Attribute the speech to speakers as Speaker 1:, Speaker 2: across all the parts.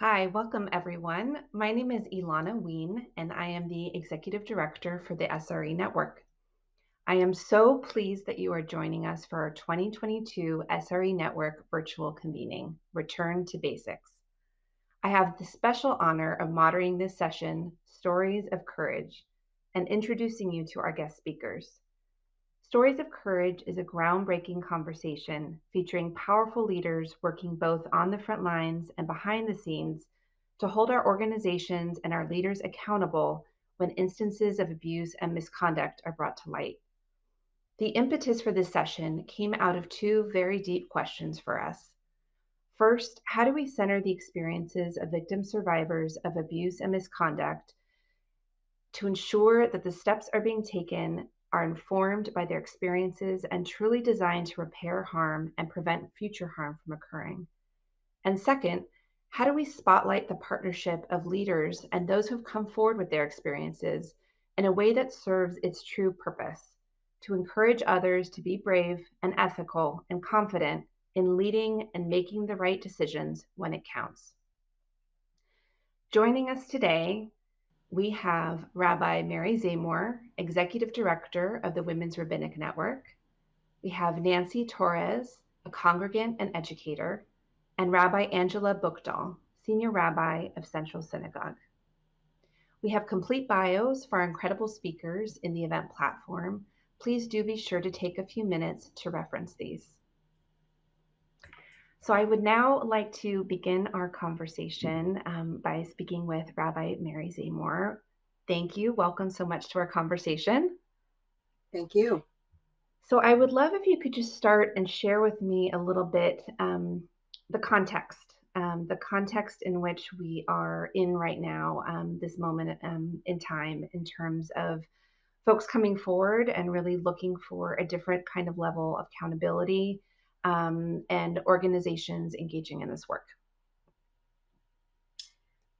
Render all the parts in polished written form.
Speaker 1: Hi, welcome everyone. My name is Elana Wien, and I am the Executive Director for the SRE Network. I am so pleased that you are joining us for our 2022 SRE Network Virtual Convening, Return to Basics. I have the special honor of moderating this session, Stories of Courage, and introducing you to our guest speakers. Stories of Courage is a groundbreaking conversation featuring powerful leaders working both on the front lines and behind the scenes to hold our organizations and our leaders accountable when instances of abuse and misconduct are brought to light. The impetus for this session came out of two very deep questions for us. First, how do we center the experiences of victim survivors of abuse and misconduct to ensure that the steps are being taken are informed by their experiences and truly designed to repair harm and prevent future harm from occurring? And second, how do we spotlight the partnership of leaders and those who've come forward with their experiences in a way that serves its true purpose, to encourage others to be brave and ethical and confident in leading and making the right decisions when it counts? Joining us today, we have Rabbi Mary Zamore, Executive Director of the Women's Rabbinic Network. We have Nancy Torres, a congregant and educator, and Rabbi Angela Buchdahl, Senior Rabbi of Central Synagogue. We have complete bios for our incredible speakers in the event platform. Please do be sure to take a few minutes to reference these. So I would now like to begin our conversation by speaking with Rabbi Mary Zamore. Thank you. Welcome so much to our conversation.
Speaker 2: Thank you.
Speaker 1: So I would love if you could just start and share with me a little bit the context in which we are in right now, this moment in time, in terms of folks coming forward and really looking for a different kind of level of accountability, and organizations engaging in this work.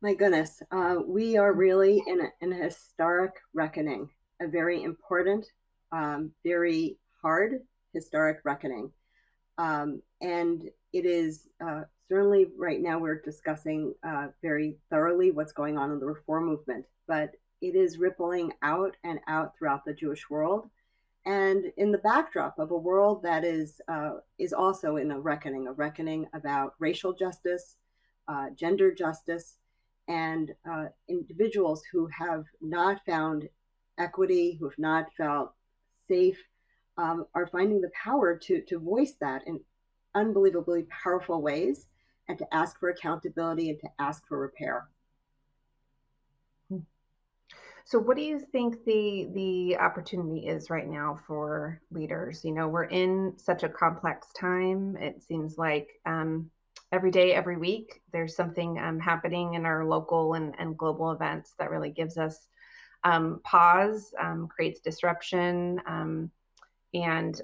Speaker 2: My goodness, we are really in a historic reckoning, a very important, very hard historic reckoning. And it is certainly right now we're discussing very thoroughly what's going on in the reform movement, but it is rippling out and out throughout the Jewish world, and in the backdrop of a world that is also in a reckoning about racial justice, gender justice, and individuals who have not found equity, who have not felt safe, are finding the power to voice that in unbelievably powerful ways, and to ask for accountability and to ask for repair.
Speaker 1: So what do you think the opportunity is right now for leaders? You know, we're in such a complex time. It seems like every day, every week, there's something happening in our local and global events that really gives us pause, creates disruption, and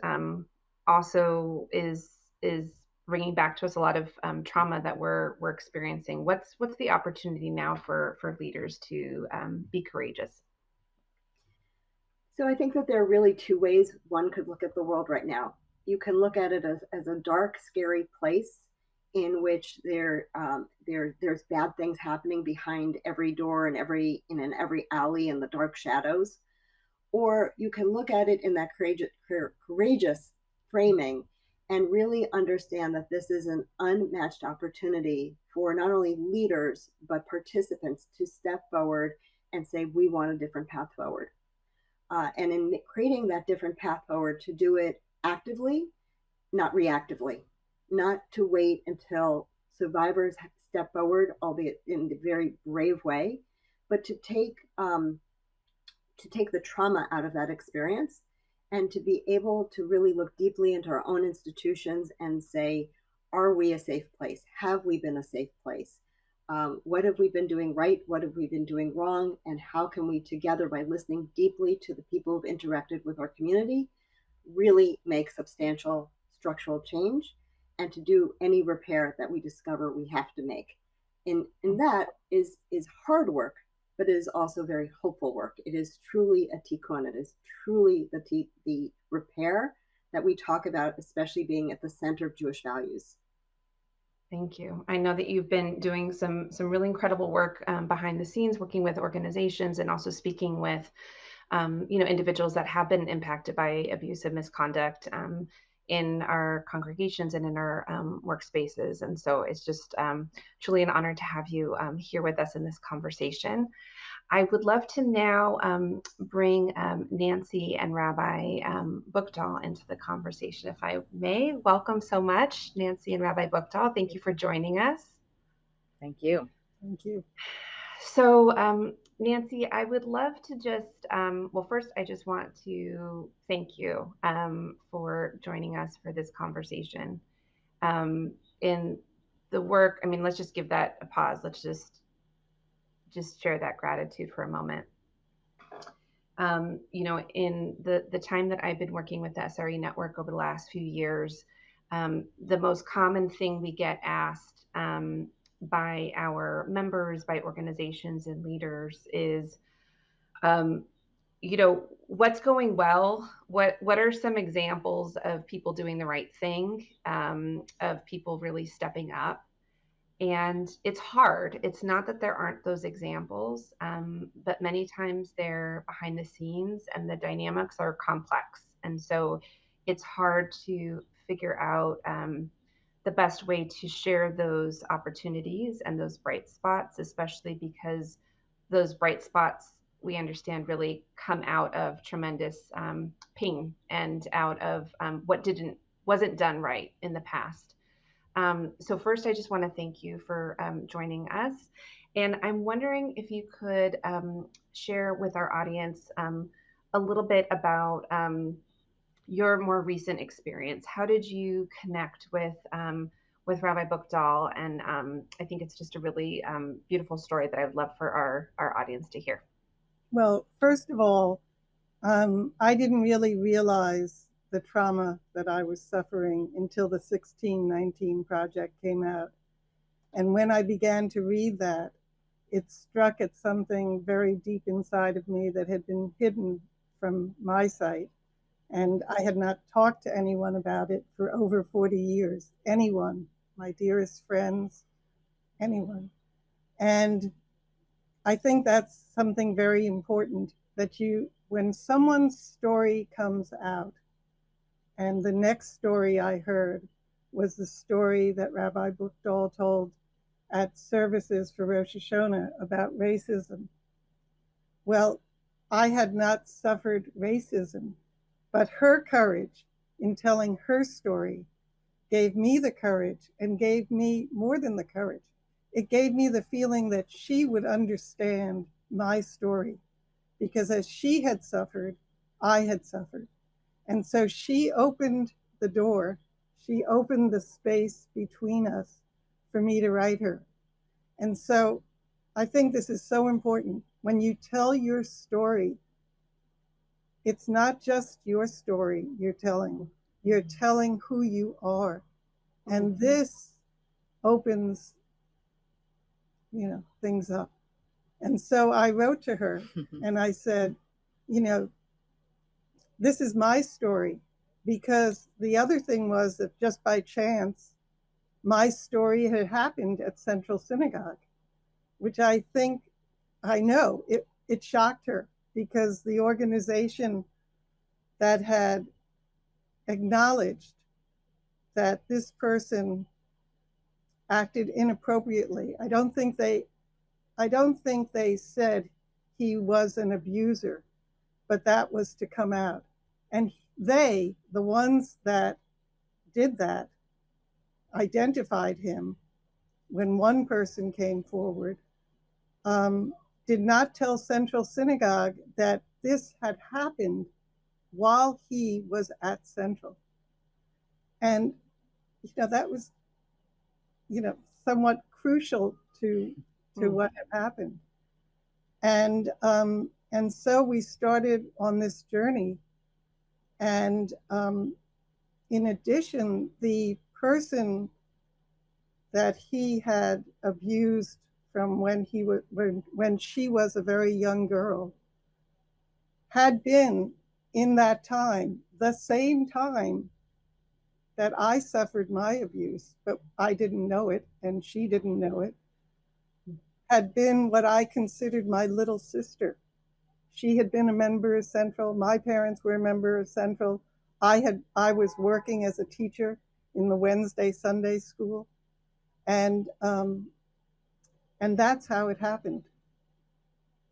Speaker 1: also is bringing back to us a lot of trauma that we're experiencing. What's the opportunity now for leaders to be courageous?
Speaker 2: So I think that there are really two ways one could look at the world right now. You can look at it as a dark, scary place in which there's bad things happening behind every door and in every alley in the dark shadows. Or you can look at it in that courageous framing and really understand that this is an unmatched opportunity for not only leaders but participants to step forward and say, we want a different path forward. And in creating that different path forward, to do it actively, not reactively, not to wait until survivors step forward, albeit in a very brave way, but to take the trauma out of that experience, and to be able to really look deeply into our own institutions and say, are we a safe place? Have we been a safe place? What have we been doing right? What have we been doing wrong? And how can we together, by listening deeply to the people who've interacted with our community, really make substantial structural change, and to do any repair that we discover we have to make? And that is hard work, but it is also very hopeful work. It is truly a tikkun. It is truly the repair that we talk about, especially being at the center of Jewish values.
Speaker 1: Thank you. I know that you've been doing some really incredible work behind the scenes, working with organizations and also speaking with individuals that have been impacted by abusive misconduct in our congregations and in our workspaces. And so it's just truly an honor to have you here with us in this conversation. I would love to now bring Nancy and Rabbi Buchdahl into the conversation, if I may. Welcome so much, Nancy and Rabbi Buchdahl. Thank you for joining us.
Speaker 3: Thank you.
Speaker 4: Thank you.
Speaker 1: So, Nancy, I would love to just, first, I just want to thank you for joining us for this conversation. In the work, I mean, let's just give that a pause. Let's just share that gratitude for a moment. In the time that I've been working with the SRE network over the last few years, the most common thing we get asked by our members, by organizations and leaders is, what's going well? What are some examples of people doing the right thing, of people really stepping up? And it's hard. It's not that there aren't those examples, but many times they're behind the scenes and the dynamics are complex. And so it's hard to figure out the best way to share those opportunities and those bright spots, especially because those bright spots, we understand, really come out of tremendous pain and out of what wasn't done right in the past. So first, I just want to thank you for joining us. And I'm wondering if you could share with our audience a little bit about your more recent experience. How did you connect with Rabbi Buchdahl? And I think it's just a really beautiful story that I would love for our audience to hear.
Speaker 4: Well, first of all, I didn't really realize the trauma that I was suffering until the 1619 project came out. And when I began to read that, it struck at something very deep inside of me that had been hidden from my sight. And I had not talked to anyone about it for over 40 years. Anyone, my dearest friends, anyone. And I think that's something very important, that when someone's story comes out, and the next story I heard was the story that Rabbi Buchdahl told at services for Rosh Hashanah about racism. Well, I had not suffered racism, but her courage in telling her story gave me the courage, and gave me more than the courage. It gave me the feeling that she would understand my story, because as she had suffered, I had suffered. And so she opened the door, she opened the space between us for me to write her. And so I think this is so important. When you tell your story, it's not just your story you're telling who you are. And this opens, things up. And so I wrote to her and I said, this is my story, because the other thing was that just by chance, my story had happened at Central Synagogue, which I know it shocked her, because the organization that had acknowledged that this person acted inappropriately, I don't think they said he was an abuser, but that was to come out. And the ones that did that, identified him when one person came forward, did not tell Central Synagogue that this had happened while he was at Central. And, that was, somewhat crucial to what had happened. And so we started on this journey. And in addition, the person that he had abused from when she was a very young girl had been, in that time, the same time that I suffered my abuse, but I didn't know it, and she didn't know it, had been what I considered my little sister. She had been a member of Central. My parents were a member of Central. I was working as a teacher in the Wednesday Sunday school, and that's how it happened.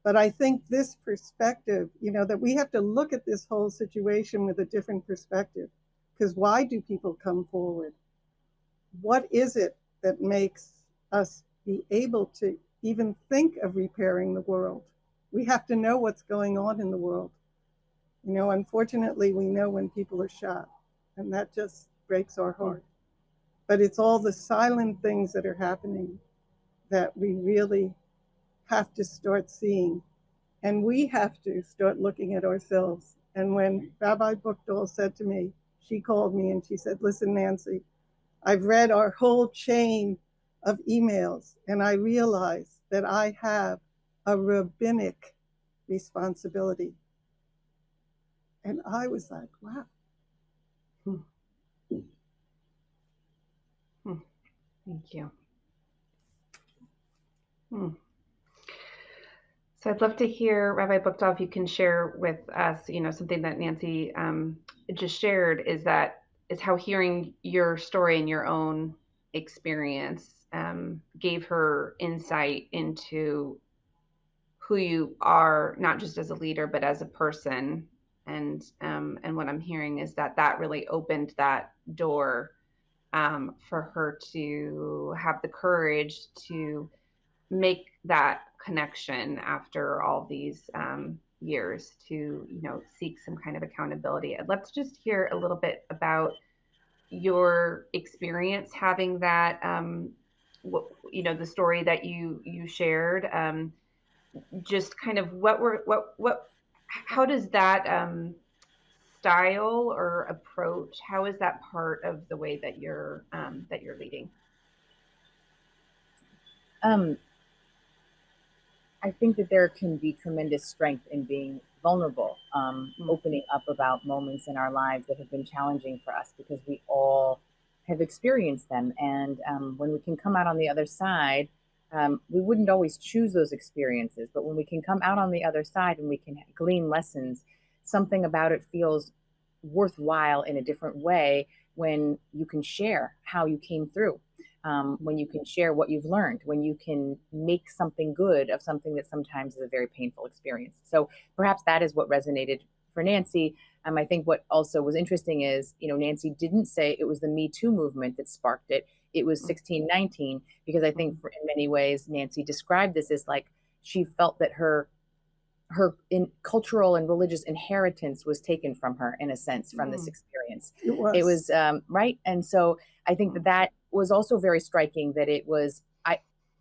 Speaker 4: But I think this perspective, that we have to look at this whole situation with a different perspective. Because why do people come forward? What is it that makes us be able to even think of repairing the world? We have to know what's going on in the world. Unfortunately, we know when people are shot, and that just breaks our heart. But it's all the silent things that are happening that we really have to start seeing. And we have to start looking at ourselves. And when Rabbi Buchdahl said to me, she called me and she said, listen, Nancy, I've read our whole chain of emails, and I realize that I have a rabbinic responsibility. And I was like, wow.
Speaker 1: Thank you. So I'd love to hear, Rabbi Buchdahl, if you can share with us, something that Nancy just shared is how hearing your story and your own experience gave her insight into who you are, not just as a leader, but as a person. And what I'm hearing is that really opened that door for her to have the courage to make that connection after all these years to, seek some kind of accountability. I'd love to just hear a little bit about your experience having that, the story that you shared. Just kind of how does that style or approach? How is that part of the way that you're leading?
Speaker 3: I think that there can be tremendous strength in being vulnerable, opening up about moments in our lives that have been challenging for us, because we all have experienced them. And when we can come out on the other side, we wouldn't always choose those experiences, but when we can come out on the other side and we can glean lessons, something about it feels worthwhile in a different way when you can share how you came through. When you can share what you've learned, when you can make something good of something that sometimes is a very painful experience. So perhaps that is what resonated for Nancy. I think what also was interesting is, Nancy didn't say it was the Me Too movement that sparked it. It was 1619, because I think in many ways, Nancy described this as like she felt that her cultural and religious inheritance was taken from her, in a sense, from this experience. It was right. And so I think that was also very striking, that it was,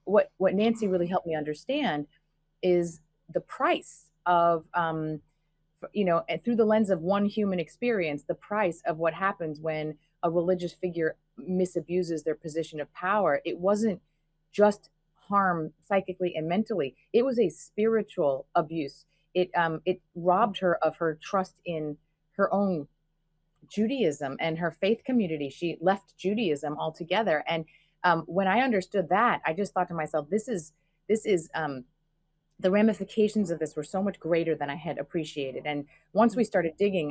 Speaker 3: what Nancy really helped me understand is the price of, and through the lens of one human experience, the price of what happens when a religious figure misabuses their position of power. It wasn't just harm psychically and mentally. It was a spiritual abuse. It robbed her of her trust in her own Judaism and her faith community. She left Judaism altogether. And when I understood that, I just thought to myself, this is the ramifications of this were so much greater than I had appreciated. And once we started digging,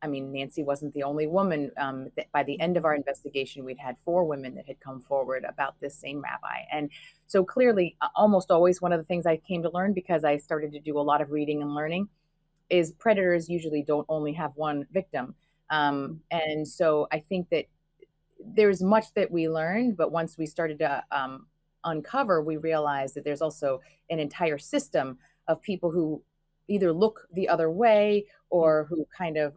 Speaker 3: Nancy wasn't the only woman. By the end of our investigation, we'd had 4 women that had come forward about this same rabbi. And so clearly, almost always one of the things I came to learn, because I started to do a lot of reading and learning, is predators usually don't only have one victim. And so I think that there's much that we learned, but once we started to uncover, we realized that there's also an entire system of people who either look the other way or who kind of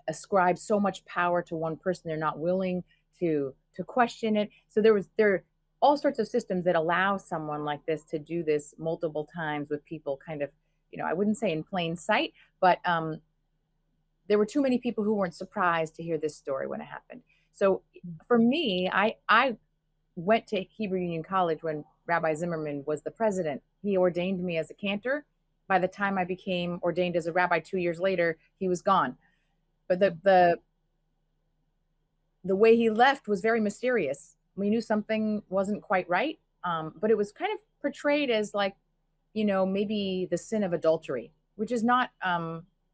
Speaker 3: ascribe so much power to one person they're not willing to question it. So there are all sorts of systems that allow someone like this to do this multiple times with people kind of, I wouldn't say in plain sight, but there were too many people who weren't surprised to hear this story when it happened. So for me, I went to Hebrew Union College when Rabbi Zimmerman was the president. He ordained me as a cantor. By the time I became ordained as a rabbi 2 years later, he was gone. But the way he left was very mysterious. We knew something wasn't quite right, but it was kind of portrayed as like, maybe the sin of adultery, which is not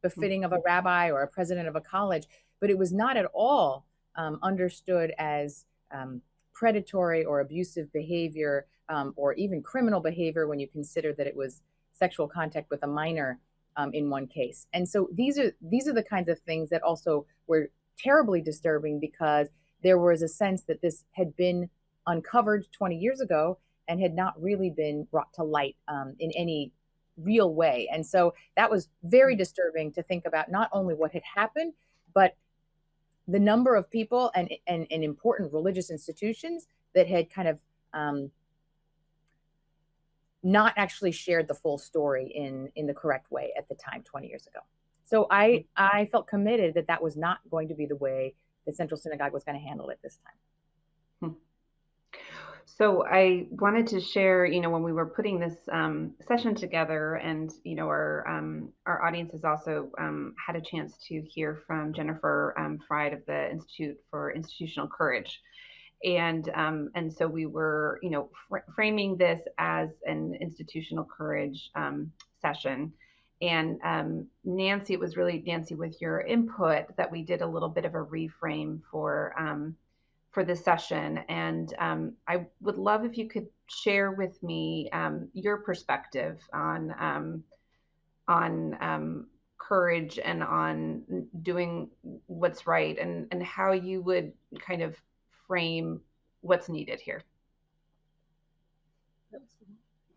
Speaker 3: befitting of a rabbi or a president of a college, but it was not at all understood as predatory or abusive behavior, or even criminal behavior when you consider that it was sexual contact with a minor in one case. And so these are the kinds of things that also were terribly disturbing, because there was a sense that this had been uncovered 20 years ago and had not really been brought to light in any real way. And so that was very disturbing to think about, not only what had happened, but the number of people and important religious institutions that had kind of not actually shared the full story in the correct way at the time 20 years ago. So I felt committed that was not going to be the way the Central Synagogue was going to handle it this time.
Speaker 1: So I wanted to share, when we were putting this session together, and our audience has also had a chance to hear from Jennifer Fried of the Institute for Institutional Courage, and so we were, framing this as an institutional courage session. And Nancy, it was really Nancy with your input that we did a little bit of a reframe for this session. And I would love if you could share with me your perspective on courage and on doing what's right, and how you would kind of frame what's needed here.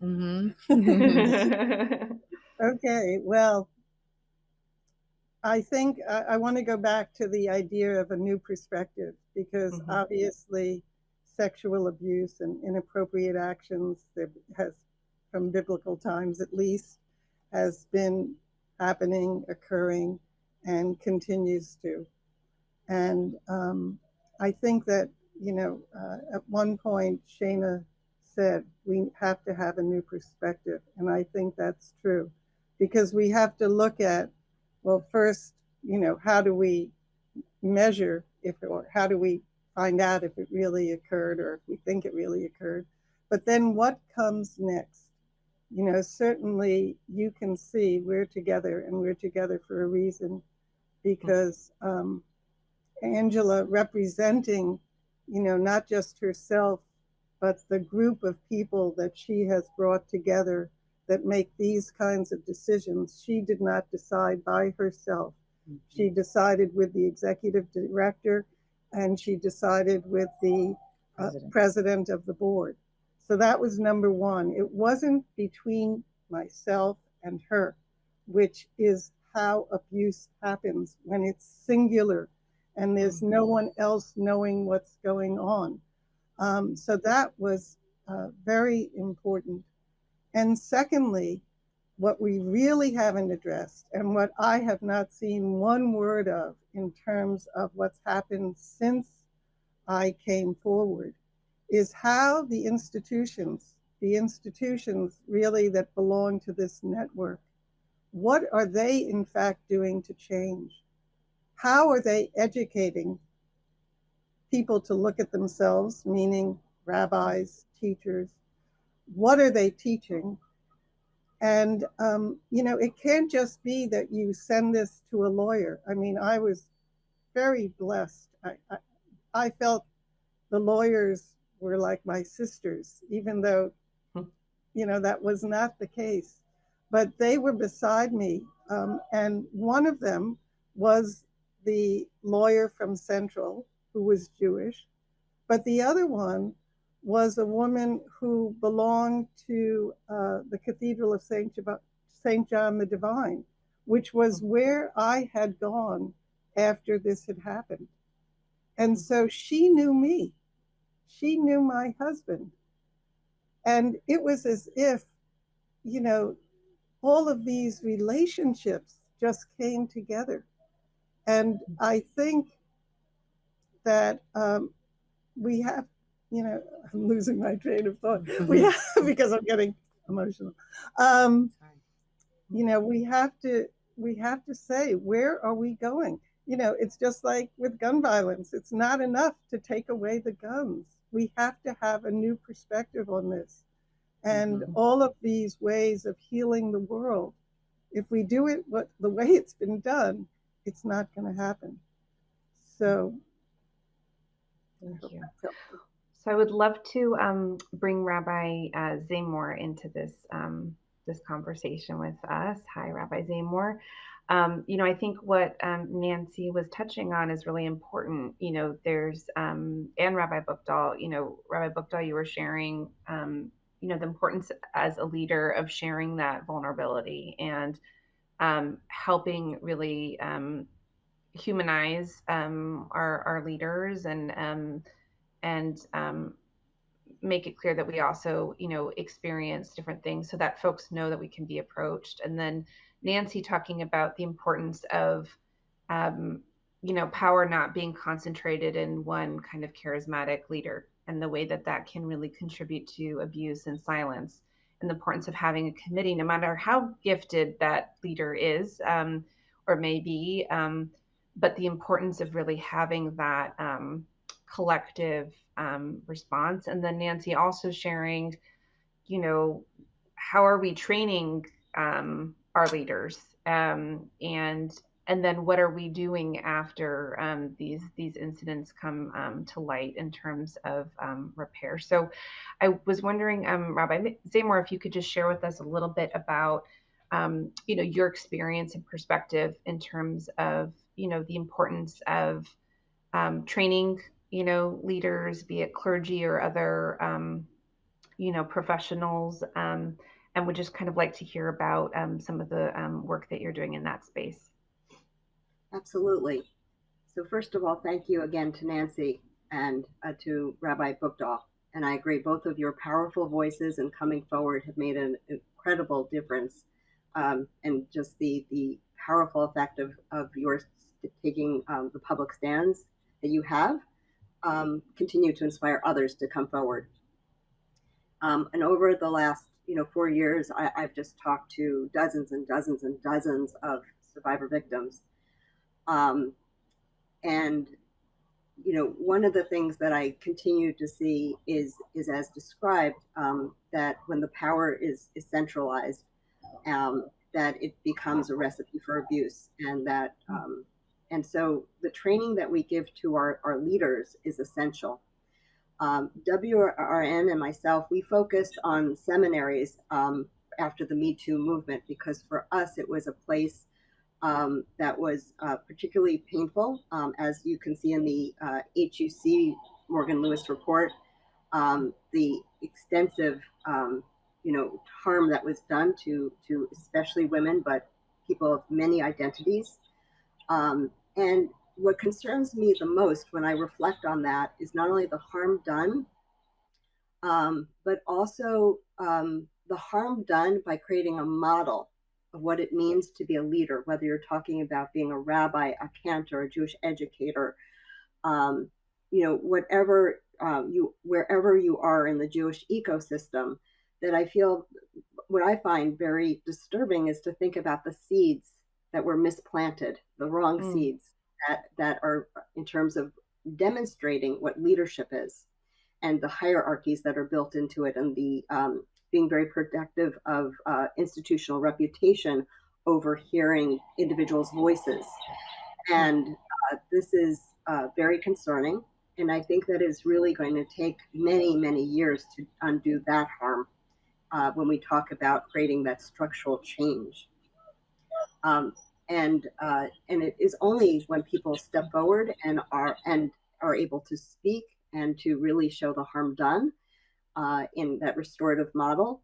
Speaker 3: Mm-hmm.
Speaker 4: Okay, well, I think I want to go back to the idea of a new perspective, because obviously sexual abuse and inappropriate actions that has, from biblical times at least, has been happening, occurring, and continues to. And I think that, at one point, Shana said we have to have a new perspective. And I think that's true, because we have to look at, well, first, how do we measure or how do we find out if it really occurred, or if we think it really occurred? But then what comes next? Certainly you can see we're together, and we're together for a reason, because Angela representing, not just herself, but the group of people that she has brought together that make these kinds of decisions. She did not decide by herself. She decided with the executive director, and she decided with the president of the board. So that was number one. It wasn't between myself and her, which is how abuse happens when it's singular and there's no one else knowing what's going on. So that was very important. And secondly, what we really haven't addressed, and what I have not seen one word of in terms of what's happened since I came forward, is how the institutions really that belong to this network, what are they in fact doing to change? How are they educating people to look at themselves, meaning rabbis, teachers? What are they teaching? And, it can't just be that you send this to a lawyer. I mean, I was very blessed. I felt the lawyers were like my sisters, even though, that was not the case. But they were beside me. And one of them was the lawyer from Central, who was Jewish. But the other one was a woman who belonged to the Cathedral of St. John the Divine, which was where I had gone after this had happened. And so she knew me. She knew my husband. And it was as if, all of these relationships just came together. And I think that we have, I'm losing my train of thought. We have, because I'm getting emotional. We have to say, where are we going? it's just like with gun violence. It's not enough to take away the guns. We have to have a new perspective on this. And all of these ways of healing the world, if we do it the way it's been done, it's not going to happen. So,
Speaker 1: thank you. So I would love to bring Rabbi Zamore into this conversation with us. Hi, Rabbi Zamore. I think what Nancy was touching on is really important. There's and Rabbi Buchdahl. Rabbi Buchdahl, you were sharing, the importance as a leader of sharing that vulnerability and helping really humanize our leaders and make it clear that we also, experience different things so that folks know that we can be approached. And then Nancy talking about the importance of, power not being concentrated in one kind of charismatic leader and the way that that can really contribute to abuse and silence, and the importance of having a committee, no matter how gifted that leader is or may be, but the importance of really having that collective response. And then Nancy also sharing, how are we training our leaders, and then what are we doing after these incidents come to light in terms of repair. So I was wondering, Rabbi Zamore, if you could just share with us a little bit about your experience and perspective in terms of the importance of training leaders, be it clergy or other professionals, and would just kind of like to hear about some of the work that you're doing in that space.
Speaker 2: Absolutely. So first of all, thank you again to Nancy and to Rabbi Buchdahl. And I agree, both of your powerful voices and coming forward have made an incredible difference. And just the powerful effect of your taking the public stands that you have continue to inspire others to come forward. And over the last 4 years, I've just talked to dozens and dozens and dozens of survivor victims. And one of the things that I continue to see is as described, that when the power is centralized, that it becomes a recipe for abuse, and that and so the training that we give to our leaders is essential. WRN and myself, we focused on seminaries after the Me Too movement, because for us it was a place that was particularly painful, as you can see in the HUC Morgan Lewis report, the extensive harm that was done to especially women, but people of many identities. And what concerns me the most when I reflect on that is not only the harm done, but also the harm done by creating a model of what it means to be a leader, whether you're talking about being a rabbi, a cantor, a Jewish educator, wherever you are in the Jewish ecosystem. That I feel, what I find very disturbing is to think about the seeds that were misplanted, the wrong seeds that are in terms of demonstrating what leadership is, and the hierarchies that are built into it, and the being very protective of institutional reputation over hearing individuals' voices. And this is very concerning. And I think that it's really going to take many, many years to undo that harm when we talk about creating that structural change. And it is only when people step forward and are able to speak and to really show the harm done in that restorative model,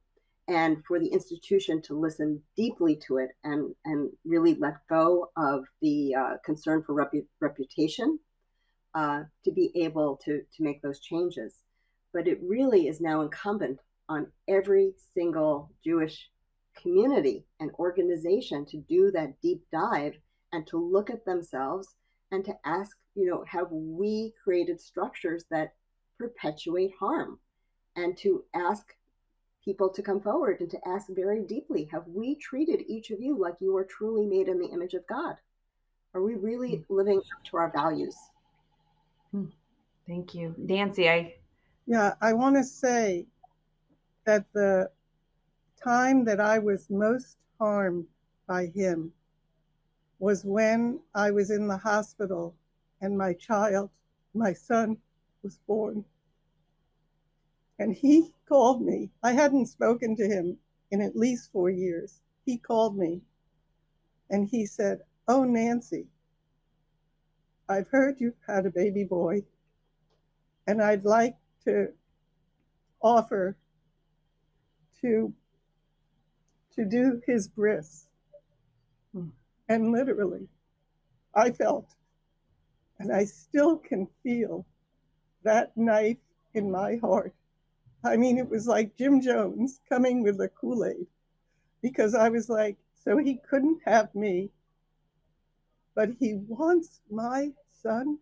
Speaker 2: and for the institution to listen deeply to it and really let go of the concern for reputation to be able to make those changes. But it really is now incumbent on every single Jewish community and organization to do that deep dive and to look at themselves and to ask, have we created structures that perpetuate harm? And to ask people to come forward and to ask very deeply, have we treated each of you like you are truly made in the image of God? Are we really living up to our values?
Speaker 1: Thank you. Nancy,
Speaker 4: Yeah, I want to say that the time that I was most harmed by him was when I was in the hospital and my son, was born. And he called me. I hadn't spoken to him in at least 4 years. He called me and he said, "Oh, Nancy, I've heard you've had a baby boy, and I'd like to offer to do his bris." And literally, I felt, and I still can feel, that knife in my heart. I mean, it was like Jim Jones coming with the Kool-Aid, because I was like, so he couldn't have me, but he wants my son,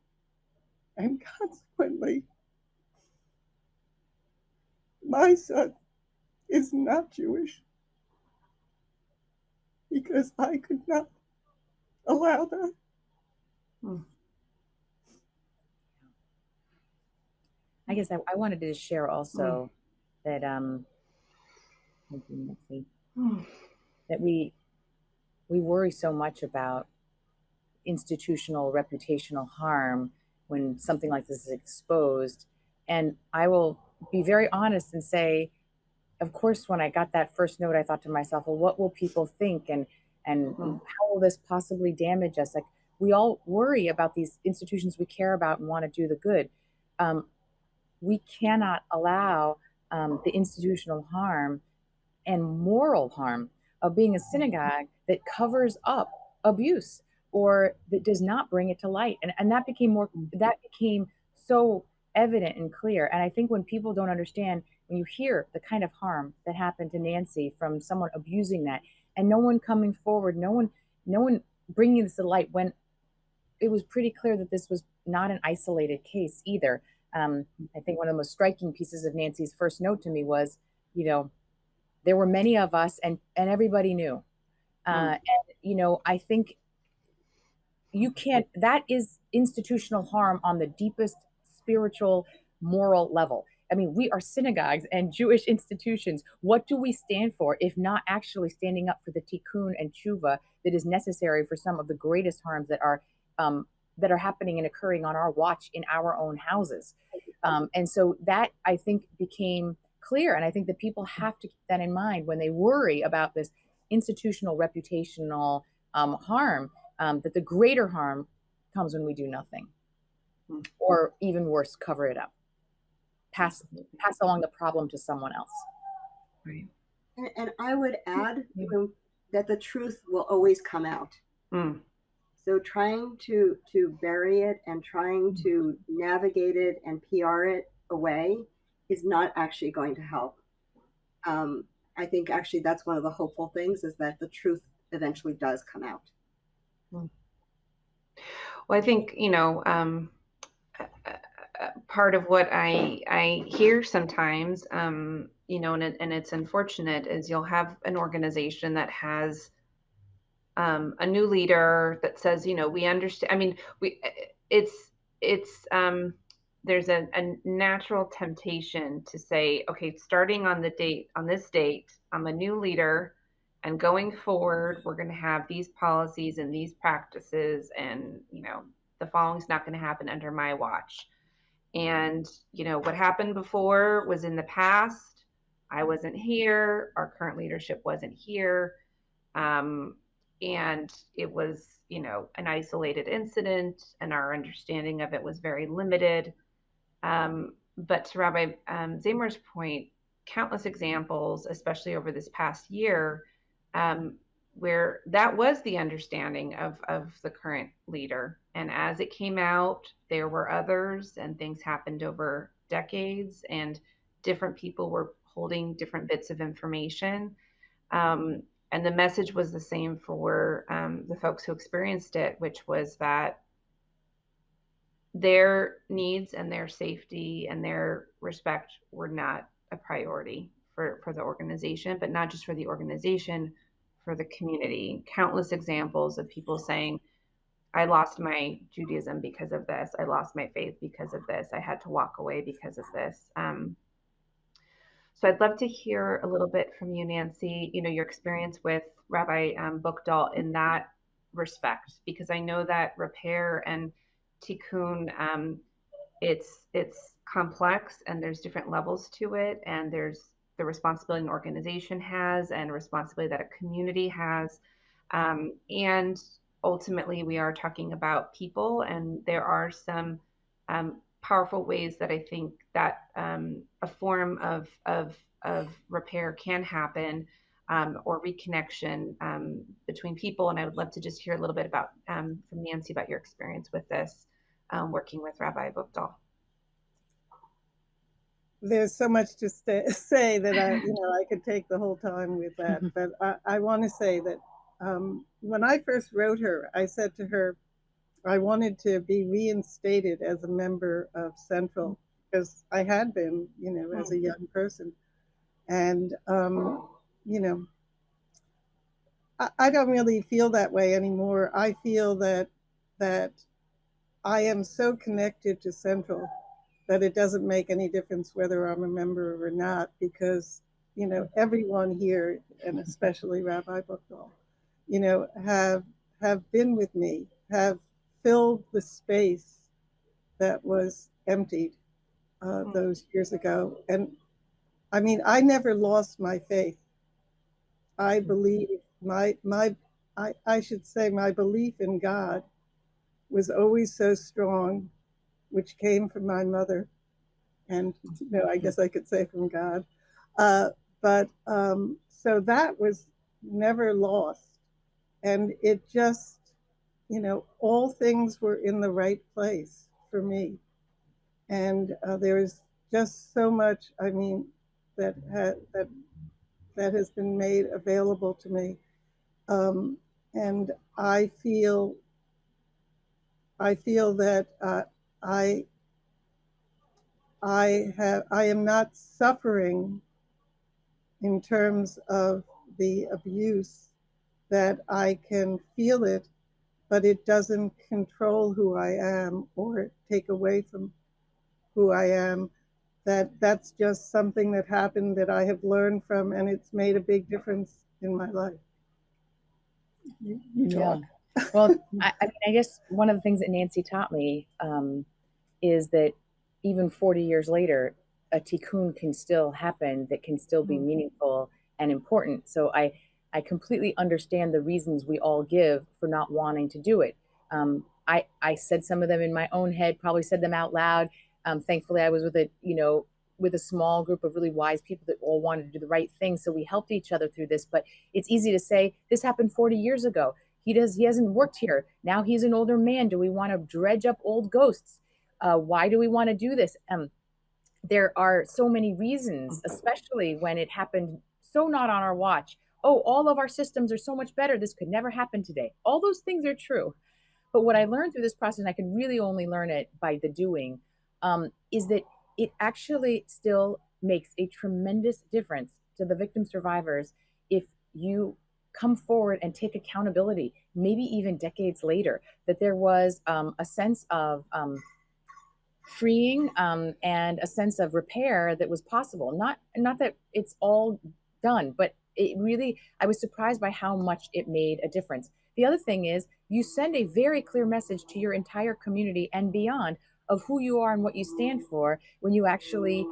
Speaker 4: and consequently, my son is not Jewish, because I could not allow that.
Speaker 3: I guess I wanted to share also that that we worry so much about institutional reputational harm when something like this is exposed. And I will be very honest and say, of course, when I got that first note, I thought to myself, well, what will people think? And how will this possibly damage us? Like, we all worry about these institutions we care about and want to do the good. We cannot allow the institutional harm and moral harm of being a synagogue that covers up abuse or that does not bring it to light. And that became so evident and clear. And I think when people don't understand, when you hear the kind of harm that happened to Nancy from someone abusing that, and no one coming forward, no one bringing this to light, when it was pretty clear that this was not an isolated case either. I think one of the most striking pieces of Nancy's first note to me was, there were many of us, and everybody knew. And, I think that is institutional harm on the deepest spiritual, moral level. I mean, we are synagogues and Jewish institutions. What do we stand for if not actually standing up for the tikkun and tshuva that is necessary for some of the greatest harms that are happening and occurring on our watch in our own houses? And so that, I think, became clear. And I think that people have to keep that in mind when they worry about this institutional reputational harm, that the greater harm comes when we do nothing, or even worse, cover it up, pass along the problem to someone else.
Speaker 1: Right.
Speaker 2: And I would add that the truth will always come out. So trying to bury it and trying to navigate it and PR it away is not actually going to help. I think actually that's one of the hopeful things, is that the truth eventually does come out.
Speaker 1: Well, I think, part of what I hear sometimes, and it's unfortunate, is you'll have an organization that has a new leader that says, we understand. I mean, there's a natural temptation to say, okay, starting on this date, I'm a new leader, and going forward, we're going to have these policies and these practices, and the following's not going to happen under my watch. And what happened before was in the past. I wasn't here. Our current leadership wasn't here. And it was, an isolated incident, and our understanding of it was very limited. But to Rabbi Zamore's point, countless examples, especially over this past year, where that was the understanding of the current leader. And as it came out, there were others, and things happened over decades, and different people were holding different bits of information. And the message was the same for the folks who experienced it, which was that their needs and their safety and their respect were not a priority for the organization, but not just for the organization, for the community. Countless examples of people saying, I lost my Judaism because of this. I lost my faith because of this. I had to walk away because of this. So I'd love to hear a little bit from you, Nancy, your experience with Rabbi Buchdahl in that respect, because I know that repair and tikkun, it's complex and there's different levels to it, and there's the responsibility an organization has and responsibility that a community has. And ultimately, we are talking about people, and there are some powerful ways that I think that a form of repair can happen, or reconnection between people. And I would love to just hear a little bit about from Nancy about your experience with this, working with Rabbi Buchdahl.
Speaker 4: There's so much to say that I could take the whole time with that. But I want to say that when I first wrote her, I said to her, I wanted to be reinstated as a member of Central, because I had been, as a young person. And, I don't really feel that way anymore. I feel that I am so connected to Central that it doesn't make any difference whether I'm a member or not, because, everyone here, and especially Rabbi Buchdahl, have been with me, have filled the space that was emptied those years ago. And I mean, I never lost my faith. I believe I should say my belief in God was always so strong, which came from my mother. And, I guess I could say from God. So that was never lost. And it just, all things were in the right place for me. And there's just so much, that has been made available to me. And I feel that I am not suffering in terms of the abuse, that I can feel it, but it doesn't control who I am or take away from who I am. That's just something that happened that I have learned from, and it's made a big difference in my life. You talk.
Speaker 3: Yeah. Well, I guess one of the things that Nancy taught me is that even 40 years later, a tikkun can still happen that can still be meaningful and important. So I completely understand the reasons we all give for not wanting to do it. I said some of them in my own head, probably said them out loud. Thankfully, I was with a small group of really wise people that all wanted to do the right thing. So we helped each other through this. But it's easy to say, this happened 40 years ago. He hasn't worked here. Now he's an older man. Do we want to dredge up old ghosts? Why do we want to do this? There are so many reasons, especially when it happened so not on our watch. Oh, all of our systems are so much better. This could never happen today. All those things are true. But what I learned through this process, and I could really only learn it by the doing, is that it actually still makes a tremendous difference to the victim survivors if you come forward and take accountability, maybe even decades later, that there was a sense of freeing and a sense of repair that was possible. Not that it's all done, but it really, I was surprised by how much it made a difference. The other thing is, you send a very clear message to your entire community and beyond of who you are and what you stand for when you actually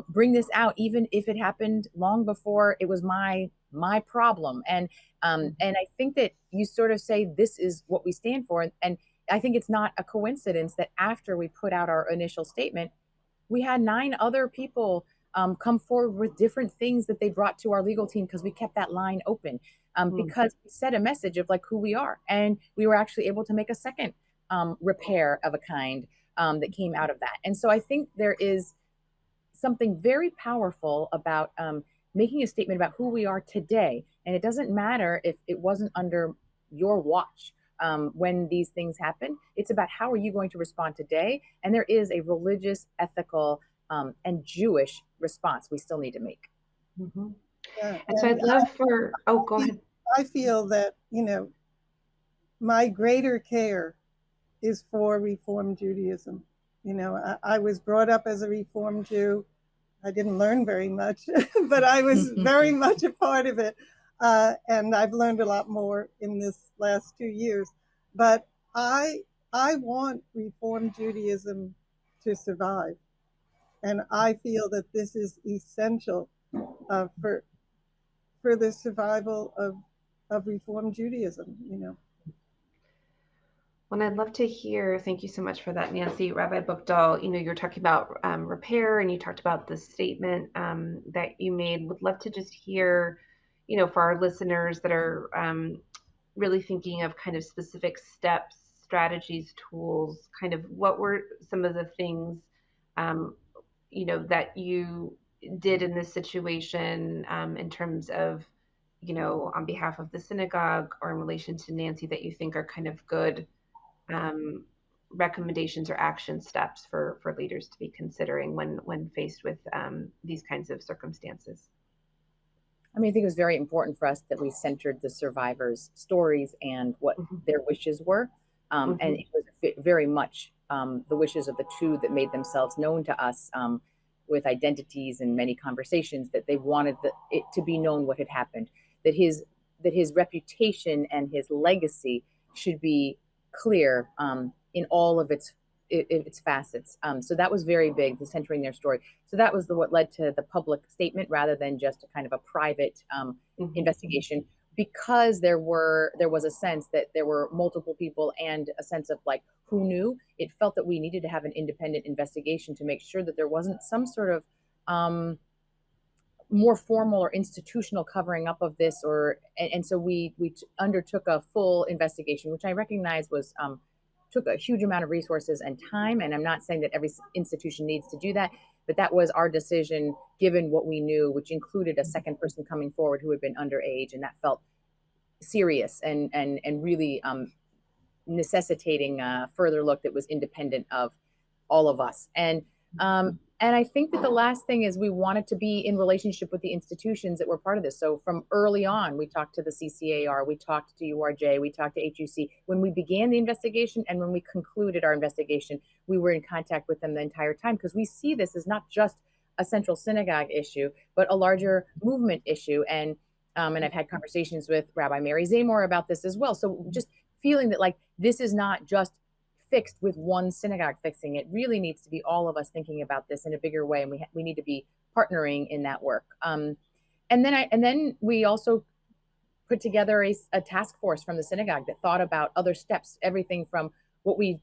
Speaker 3: bring this out, even if it happened long before it was my problem. And I think that you sort of say, this is what we stand for. And I think it's not a coincidence that after we put out our initial statement, we had 9 other people come forward with different things that they brought to our legal team, because we kept that line open, because we set a message of like who we are. And we were actually able to make a second repair of a kind that came out of that. And so I think there is something very powerful about making a statement about who we are today. And it doesn't matter if it wasn't under your watch when these things happen. It's about how are you going to respond today? And there is a religious, ethical, and Jewish response we still need to make.
Speaker 1: Mm-hmm. Yeah. And so I'd love for, go ahead.
Speaker 4: I feel that, my greater care is for Reform Judaism. You know, I was brought up as a Reform Jew. I didn't learn very much, but I was very much a part of it. And I've learned a lot more in this last 2 years. But I want Reform Judaism to survive. And I feel that this is essential for the survival of Reform Judaism, you know.
Speaker 1: Well, I'd love to hear, thank you so much for that, Nancy. Rabbi Buchdahl, you know, you're talking about repair, and you talked about the statement that you made. Would love to just hear, you know, for our listeners that are really thinking of kind of specific steps, strategies, tools, kind of what were some of the things, you know, that you did in this situation in terms of, you know, on behalf of the synagogue or in relation to Nancy that you think are kind of good recommendations or action steps for leaders to be considering when faced with these kinds of circumstances?
Speaker 3: I mean, I think it was very important for us that we centered the survivors' stories and what their wishes were. And it was very much the wishes of the two that made themselves known to us with identities and many conversations, that they wanted it to be known what had happened, that his reputation and his legacy should be clear in all of its facets. So that was very big, the centering their story. So that was what led to the public statement rather than just a kind of a private investigation, because there was a sense that there were multiple people and a sense of like who knew. It felt that we needed to have an independent investigation to make sure that there wasn't some sort of more formal or institutional covering up of this, and so we undertook a full investigation, which I recognize was took a huge amount of resources and time. And I'm not saying that every institution needs to do that, but that was our decision given what we knew, which included a second person coming forward who had been underage, and that felt serious and really necessitating a further look that was independent of all of us. And I think that the last thing is we wanted to be in relationship with the institutions that were part of this. So from early on, we talked to the CCAR, we talked to URJ, we talked to HUC. When we began the investigation and when we concluded our investigation, we were in contact with them the entire time, because we see this as not just a central synagogue issue, but a larger movement issue. And I've had conversations with Rabbi Mary Zamore about this as well. So just feeling that like this is not just fixed with one synagogue fixing it. Really needs to be all of us thinking about this in a bigger way, and we need to be partnering in that work. And then we also put together a task force from the synagogue that thought about other steps, everything from what we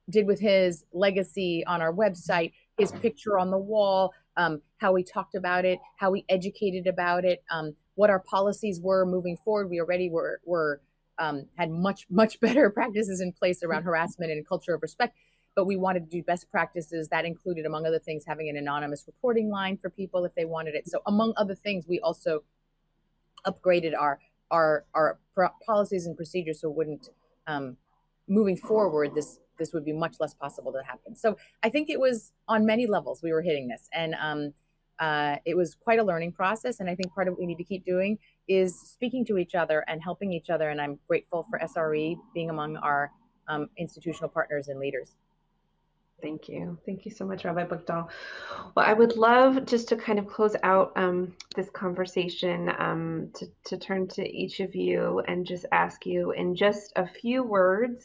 Speaker 3: did with his legacy on our website, his picture on the wall, how we talked about it, how we educated about it, what our policies were moving forward. We already were had much better practices in place around harassment and culture of respect, but we wanted to do best practices. That included, among other things, having an anonymous reporting line for people if they wanted it. So among other things, we also upgraded our policies and procedures so it wouldn't, moving forward, this would be much less possible to happen. So I think it was on many levels we were hitting this, and it was quite a learning process. And I think part of what we need to keep doing is speaking to each other and helping each other. And I'm grateful for SRE being among our institutional partners and leaders.
Speaker 1: Thank you. Thank you so much, Rabbi Buchdahl. Well, I would love just to kind of close out this conversation to turn to each of you and just ask you in just a few words,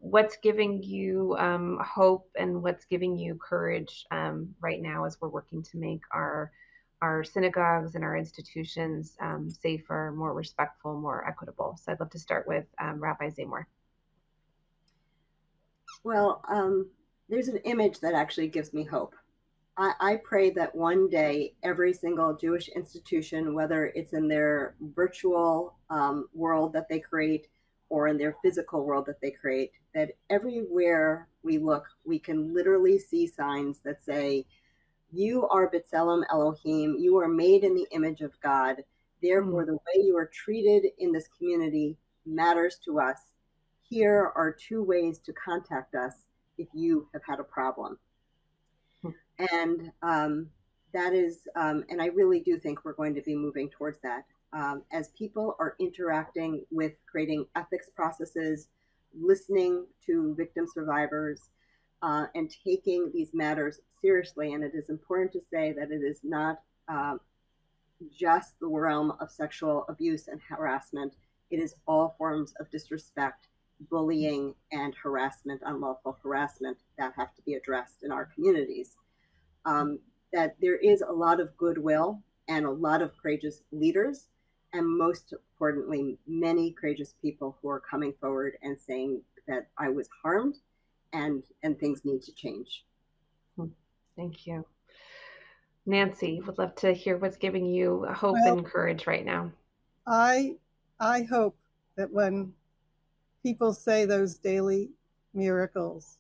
Speaker 1: what's giving you hope and what's giving you courage right now as we're working to make our synagogues and our institutions safer, more respectful, more equitable. So I'd love to start with Rabbi Zamore.
Speaker 2: Well, there's an image that actually gives me hope. I pray that one day every single Jewish institution, whether it's in their virtual world that they create or in their physical world that they create, that everywhere we look, we can literally see signs that say, you are B'Tselem Elohim, you are made in the image of God. Therefore, the way you are treated in this community matters to us. Here are 2 ways to contact us if you have had a problem. And that is, and I really do think we're going to be moving towards that. As people are interacting with creating ethics processes, listening to victim survivors, and taking these matters seriously. And it is important to say that it is not just the realm of sexual abuse and harassment. It is all forms of disrespect, bullying, and harassment, unlawful harassment, that have to be addressed in our communities. That there is a lot of goodwill and a lot of courageous leaders, and most importantly, many courageous people who are coming forward and saying that I was harmed and things need to change.
Speaker 1: Thank you. Nancy, would love to hear what's giving you hope and courage right now.
Speaker 4: I hope that when people say those daily miracles,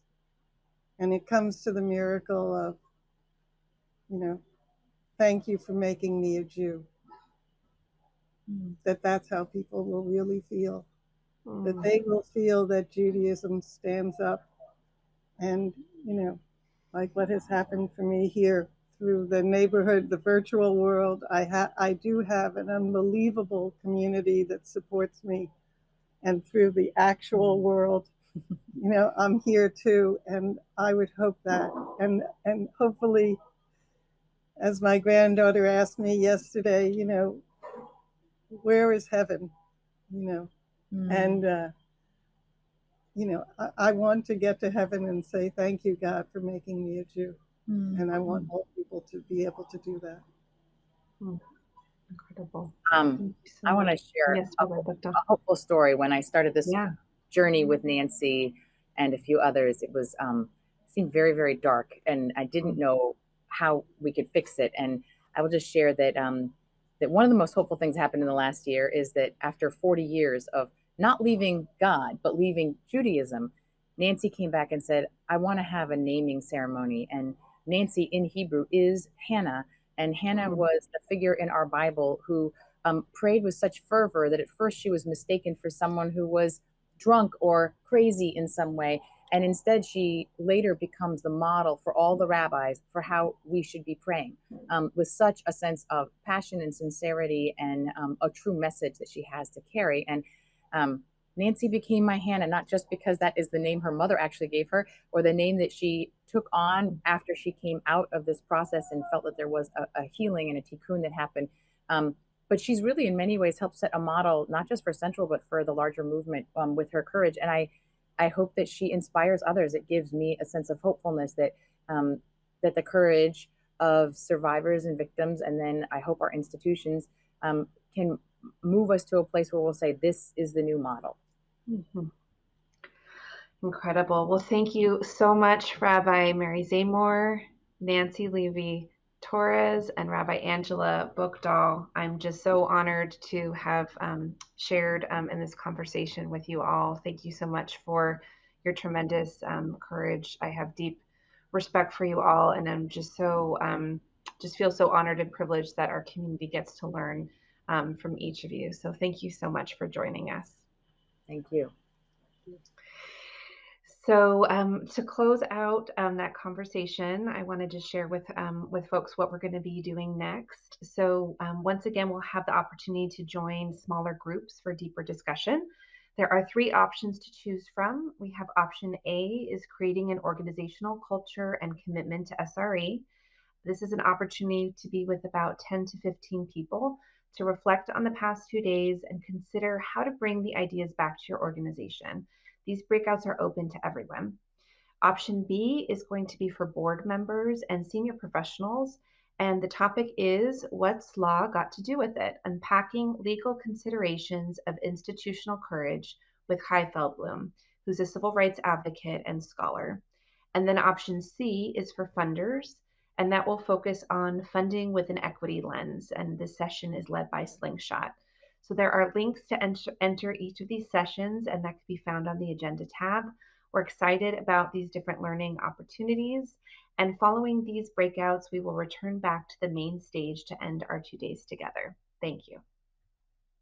Speaker 4: and it comes to the miracle of, thank you for making me a Jew, that's how people will really feel. That they will feel that Judaism stands up, and, like what has happened for me here through the neighborhood, the virtual world. I do have an unbelievable community that supports me, and through the actual world, I'm here too. And I would hope that, and hopefully, as my granddaughter asked me yesterday, where is heaven? And I want to get to heaven and say, thank you, God, for making me a Jew. And I want all people to be able to do that.
Speaker 1: Incredible.
Speaker 3: I want to share a hopeful story. When I started this journey with Nancy and a few others, it was seemed very, very dark, and I didn't know how we could fix it. And I will just share that that one of the most hopeful things happened in the last year is that after 40 years of not leaving God, but leaving Judaism, Nancy came back and said, I want to have a naming ceremony. And Nancy in Hebrew is Hannah. And Hannah was a figure in our Bible who prayed with such fervor that at first she was mistaken for someone who was drunk or crazy in some way. And instead, she later becomes the model for all the rabbis for how we should be praying, with such a sense of passion and sincerity and a true message that she has to carry. And Nancy became my Hannah, not just because that is the name her mother actually gave her, or the name that she took on after she came out of this process and felt that there was a healing and a tikkun that happened. But she's really in many ways helped set a model, not just for Central, but for the larger movement with her courage. And I hope that she inspires others. It gives me a sense of hopefulness that that the courage of survivors and victims, and then I hope our institutions can move us to a place where we'll say, this is the new model.
Speaker 1: Incredible. Well, thank you so much, Rabbi Mary Zamore, Nancy Levy, Torres, and Rabbi Angela Buchdahl. I'm just so honored to have shared in this conversation with you all. Thank you so much for your tremendous courage. I have deep respect for you all, and I'm just so just feel so honored and privileged that our community gets to learn from each of you. So thank you so much for joining us.
Speaker 3: Thank you.
Speaker 1: So to close out that conversation, I wanted to share with folks what we're going to be doing next. So once again, we'll have the opportunity to join smaller groups for deeper discussion. There are 3 options to choose from. We have option A is creating an organizational culture and commitment to SRE. This is an opportunity to be with about 10 to 15 people to reflect on the past 2 days and consider how to bring the ideas back to your organization. These breakouts are open to everyone. Option B is going to be for board members and senior professionals, and the topic is what's law got to do with it? Unpacking legal considerations of institutional courage with Kai Feldblum, who's a civil rights advocate and scholar. And then option C is for funders, and that will focus on funding with an equity lens, and this session is led by Slingshot. So there are links to enter each of these sessions, and that can be found on the agenda tab. We're excited about these different learning opportunities, and following these breakouts, we will return back to the main stage to end our 2 days together. Thank you.